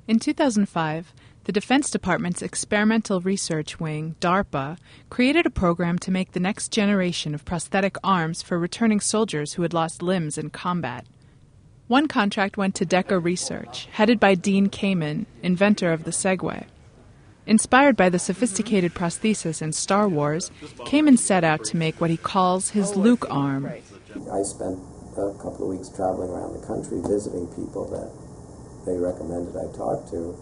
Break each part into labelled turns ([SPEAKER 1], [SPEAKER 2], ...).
[SPEAKER 1] In 2005, the Defense Department's Experimental Research Wing, DARPA, created a program to make the next generation of prosthetic arms for returning soldiers who had lost limbs in combat. One contract went to DECA Research, headed by Dean Kamen, inventor of the Segway. Inspired by the sophisticated prosthesis in Star Wars, Kamen set out to make what he calls his Luke arm.
[SPEAKER 2] I spent a couple of weeks traveling around the country visiting people that they recommended I talk to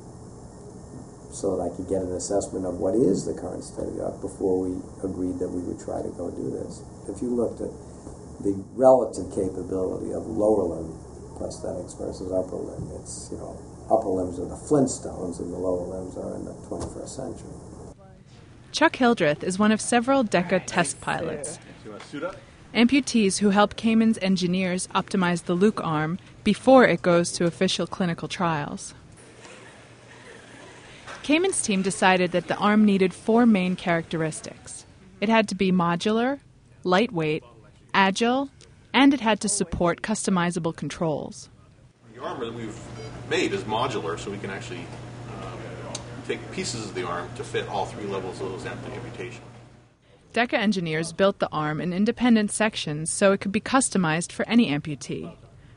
[SPEAKER 2] so that I could get an assessment of what is the current state of the art before we agreed that we would try to go do this. If you looked at the relative capability of lower limb prosthetics versus upper limb, it's, upper limbs are the Flintstones and the lower limbs are in the 21st century.
[SPEAKER 1] Chuck Hildreth is one of several DECA test pilots. Amputees who help Kamen's engineers optimize the Luke arm before it goes to official clinical trials. Kamen's team decided that the arm needed 4 main characteristics. It had to be modular, lightweight, agile, and it had to support customizable controls.
[SPEAKER 3] The arm that we've made is modular, so we can actually take pieces of the arm to fit all 3 levels of those amputation.
[SPEAKER 1] DECA engineers built the arm in independent sections so it could be customized for any amputee.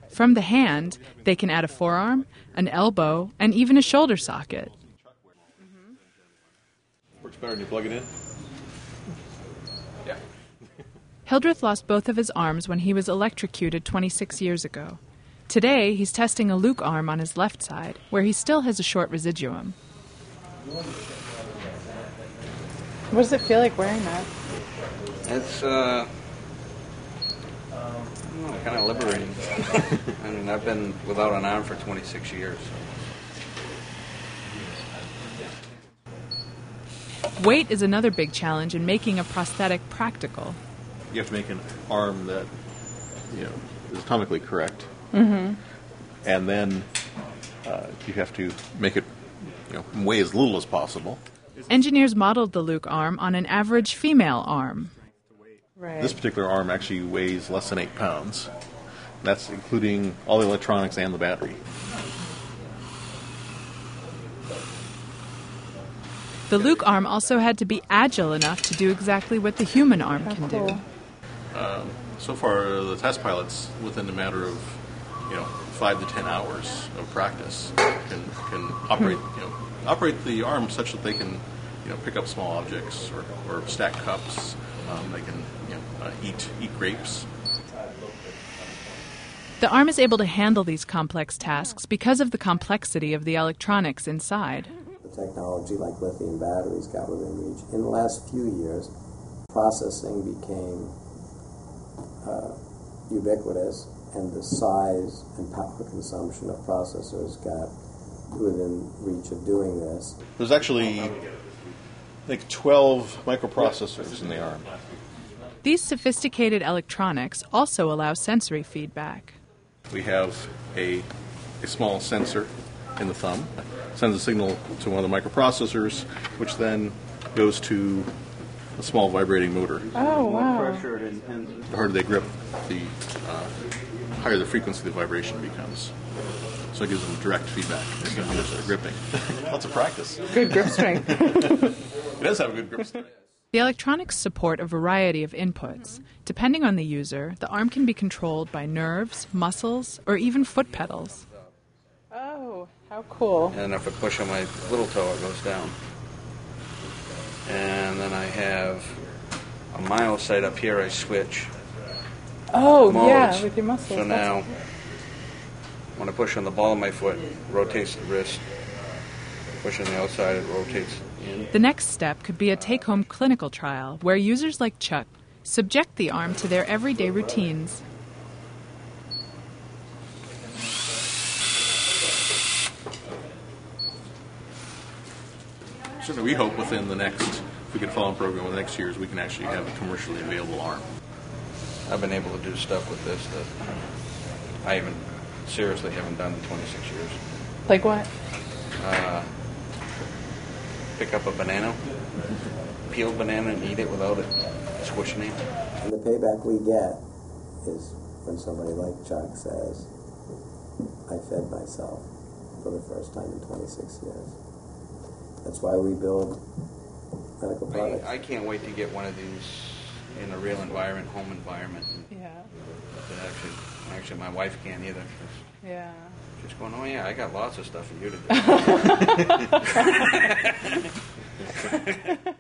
[SPEAKER 1] From the hand, they can add a forearm, an elbow, and even a shoulder socket.
[SPEAKER 3] Works better when you plug it in. Yeah.
[SPEAKER 1] Hildreth lost both of his arms when he was electrocuted 26 years ago. Today, he's testing a Luke arm on his left side, where he still has a short residuum. What does it feel like wearing that?
[SPEAKER 4] It's kind of liberating. I mean, I've been without an arm for 26 years.
[SPEAKER 1] Weight is another big challenge in making a prosthetic practical.
[SPEAKER 3] You have to make an arm that, is atomically correct.
[SPEAKER 1] Mm-hmm.
[SPEAKER 3] And then you have to make it, weigh as little as possible.
[SPEAKER 1] Engineers modeled the Luke arm on an average female arm.
[SPEAKER 3] Right. This particular arm actually weighs less than 8 pounds. That's including all the electronics and the battery.
[SPEAKER 1] The Luke arm also had to be agile enough to do exactly what the human arm can do.
[SPEAKER 3] So far, the test pilots, within a matter of 5 to 10 hours of practice, can operate the arm such that they can pick up small objects or stack cups. They can eat grapes.
[SPEAKER 1] The arm is able to handle these complex tasks because of the complexity of the electronics inside.
[SPEAKER 2] Technology like lithium batteries got within reach. In the last few years, processing became ubiquitous, and the size and power consumption of processors got within reach of doing this.
[SPEAKER 3] There's actually 12 microprocessors in the arm.
[SPEAKER 1] These sophisticated electronics also allow sensory feedback.
[SPEAKER 3] We have a small sensor in the thumb, sends a signal to one of the microprocessors, which then goes to a small vibrating motor.
[SPEAKER 1] Oh, wow.
[SPEAKER 3] The harder they grip, the higher the frequency the vibration becomes. So it gives them direct feedback as they're gripping. Lots of practice.
[SPEAKER 1] Good grip strength.
[SPEAKER 3] It does have a good grip strength.
[SPEAKER 1] The electronics support a variety of inputs. Depending on the user, the arm can be controlled by nerves, muscles, or even foot pedals. Oh, how cool.
[SPEAKER 4] And if I push on my little toe, it goes down. And then I have a mile sight up here, I switch.
[SPEAKER 1] Oh,
[SPEAKER 4] modes.
[SPEAKER 1] Yeah, with your muscles.
[SPEAKER 4] So now, when I push on the ball of my foot, it rotates the wrist. Push on the outside, it rotates in.
[SPEAKER 1] The next step could be a take-home clinical trial where users like Chuck subject the arm to their everyday routines.
[SPEAKER 3] Certainly we hope within the next, if we can follow the program in the next years, we can actually have a commercially available arm.
[SPEAKER 4] I've been able to do stuff with this that I haven't done in 26 years.
[SPEAKER 1] Like what?
[SPEAKER 4] Pick up a banana, peeled banana, and eat it without it squishing it.
[SPEAKER 2] And the payback we get is when somebody like Chuck says, I fed myself for the first time in 26 years. That's why we build medical products.
[SPEAKER 4] I can't wait to get one of these in a real environment, home environment.
[SPEAKER 1] Yeah.
[SPEAKER 4] But actually, my wife can't either.
[SPEAKER 1] Yeah.
[SPEAKER 4] She's going, oh yeah, I got lots of stuff for you to do.